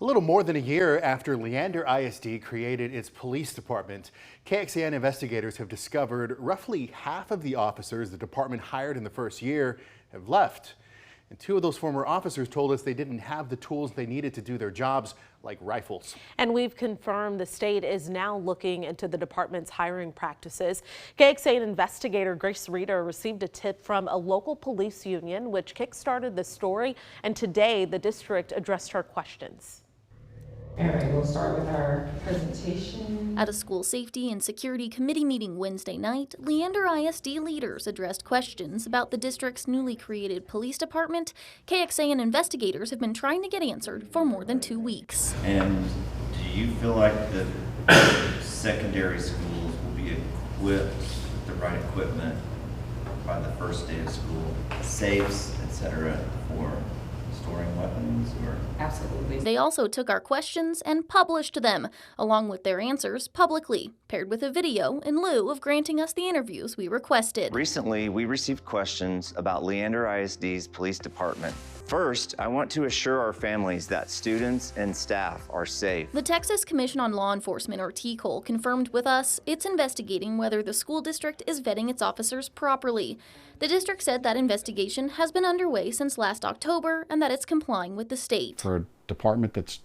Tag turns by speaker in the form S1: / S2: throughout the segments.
S1: A little more than a year after Leander ISD created its police department, KXAN investigators have discovered roughly half of the officers the department hired in the first year have left. And two of those former officers told us they didn't have the tools they needed to do their jobs, like rifles.
S2: And we've confirmed the state is now looking into the department's hiring practices. KXAN investigator Grace Reeder received a tip from a local police union, which kickstarted the story. And today, the district addressed her questions.
S3: All right, we'll start with our presentation.
S4: At a school safety and security committee meeting Wednesday night, Leander ISD leaders addressed questions about the district's newly created police department. KXAN investigators have been trying to get answered for more than 2 weeks.
S5: And do you feel like the secondary schools will be equipped with the right equipment by the first day of school, safes, etc., for storing weapons? Or
S3: Absolutely.
S4: They also took our questions and published them, along with their answers publicly, paired with a video in lieu of granting us the interviews we requested.
S5: recently, we received questions about Leander ISD's police department. First, I want to assure our families that students and staff are safe.
S4: The Texas Commission on Law Enforcement, or TCOL, confirmed with us it's investigating whether the school district is vetting its officers properly. The district said that investigation has been underway since last October and that it's complying with the state.
S6: For a department that's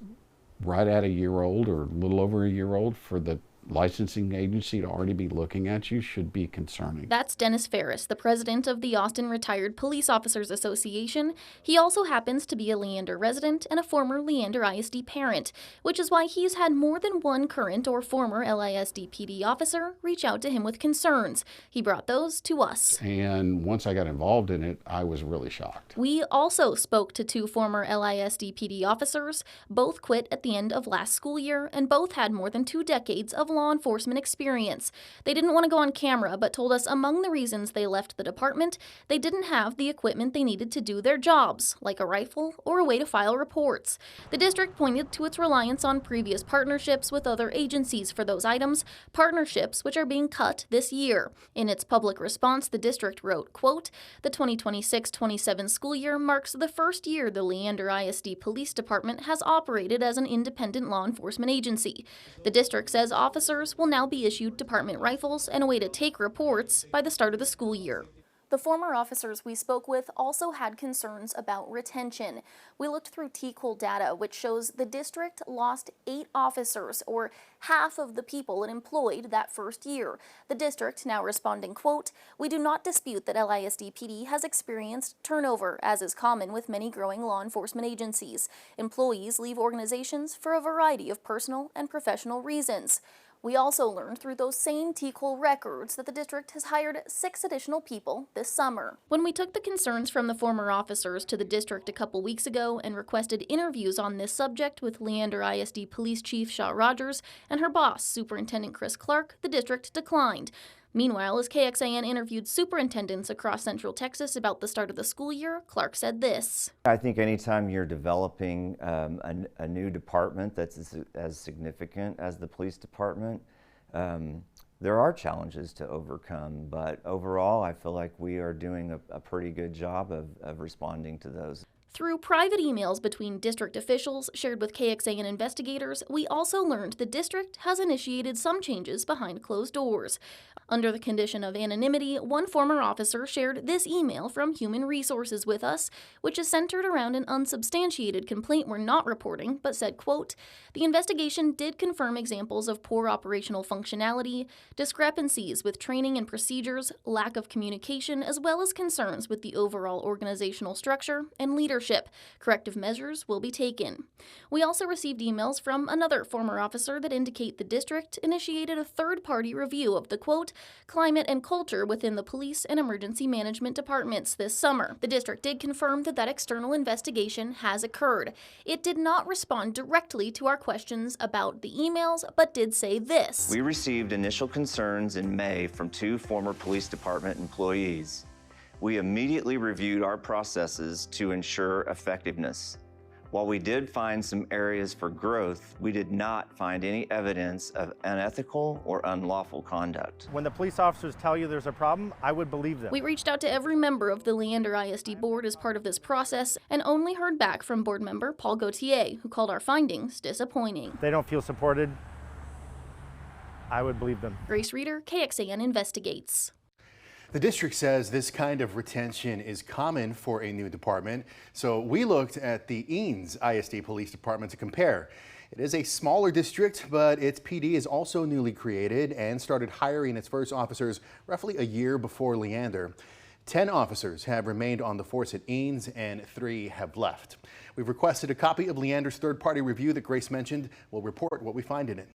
S6: right at a year old or a little over a year old, for the licensing agency to already be looking at you should be concerning.
S4: That's Dennis Ferris, the president of the Austin Retired Police Officers Association. He also happens to be a Leander resident and a former Leander ISD parent, which is why he's had more than one current or former LISD PD officer reach out to him with concerns. He brought those to us.
S6: And once I got involved in it, I was really shocked.
S4: We also spoke to two former LISD PD officers. Both quit at the end of last school year, and both had more than 2 decades of law enforcement experience. They didn't want to go on camera, but told us among the reasons they left the department, they didn't have the equipment they needed to do their jobs, like a rifle or a way to file reports. The district pointed to its reliance on previous partnerships with other agencies for those items, partnerships which are being cut this year. In its public response, the district wrote, quote, "The 2026-27 school year marks the first year the Leander ISD Police Department has operated as an independent law enforcement agency. The district says officers will now be issued department rifles and a way to take reports by the start of the school year." The former officers we spoke with also had concerns about retention. We looked through TCOL data, which shows the district lost 8 officers, or half of the people it employed that first year. The district now responding, quote, "We do not dispute that LISD PD has experienced turnover, as is common with many growing law enforcement agencies. Employees leave organizations for a variety of personal and professional reasons." We also learned through those same TCOL records that the district has hired 6 additional people this summer. When we took the concerns from the former officers to the district a couple weeks ago and requested interviews on this subject with Leander ISD Police Chief Shaw Rogers and her boss, Superintendent Chris Clark, the district declined. Meanwhile, as KXAN interviewed superintendents across Central Texas about the start of the school year, Clark said this.
S5: I think anytime you're developing a new department that's as significant as the police department, there are challenges to overcome, but overall I feel like we are doing a pretty good job of responding to those.
S4: Through private emails between district officials shared with KXAN investigators, we also learned the district has initiated some changes behind closed doors. Under the condition of anonymity, one former officer shared this email from Human Resources with us, which is centered around an unsubstantiated complaint we're not reporting, but said, quote, "The investigation did confirm examples of poor operational functionality, discrepancies with training and procedures, lack of communication, as well as concerns with the overall organizational structure and leadership. Corrective measures will be taken." We also received emails from another former officer that indicate the district initiated a third-party review of the, quote, "climate and culture within the police and emergency management departments this summer." The district did confirm that external investigation has occurred. It did not respond directly to our questions about the emails, but did say this.
S5: We received initial concerns in May from 2 former police department employees. We immediately reviewed our processes to ensure effectiveness. While we did find some areas for growth, we did not find any evidence of unethical or unlawful conduct.
S7: When the police officers tell you there's a problem, I would believe them.
S4: We reached out to every member of the Leander ISD board as part of this process and only heard back from board member Paul Gauthier, who called our findings disappointing.
S7: They don't feel supported. I would believe them.
S4: Grace Reeder, KXAN Investigates.
S1: The district says this kind of retention is common for a new department, so we looked at the Eanes ISD Police Department to compare. It is a smaller district, but its PD is also newly created and started hiring its first officers roughly a year before Leander. 10 officers have remained on the force at Eanes and 3 have left. We've requested a copy of Leander's third-party review that Grace mentioned. We'll report what we find in it.